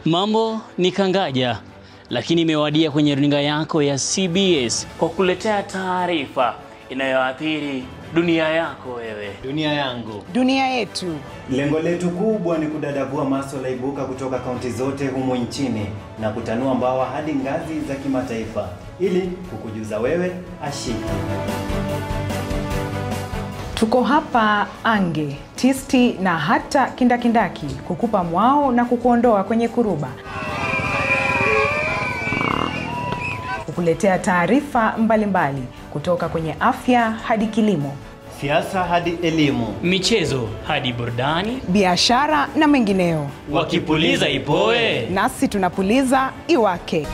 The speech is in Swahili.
Mambo ni kangaja, lakini imewadia kwenye runinga yako ya CBS kwa kuletea taarifa inayoathiri dunia yako wewe, dunia yangu, dunia yetu. Lengo letu kubwa ni kudadavua masuala ibuka kutoka kaunti zote humu nchini na kutanua mbawa hadi ngazi za kimataifa ili kukujuza wewe ashiki. Tuko hapa Ange, Tisti na hata Kindakindaki kukupa mwao na kukuondoa kwenye kuruba. Kukuletea taarifa mbalimbali kutoka kwenye afya hadi kilimo, siasa hadi elimu, michezo hadi burudani, biashara na mengineo. Wakipuliza ipoe, nasi tunapuliza iwake.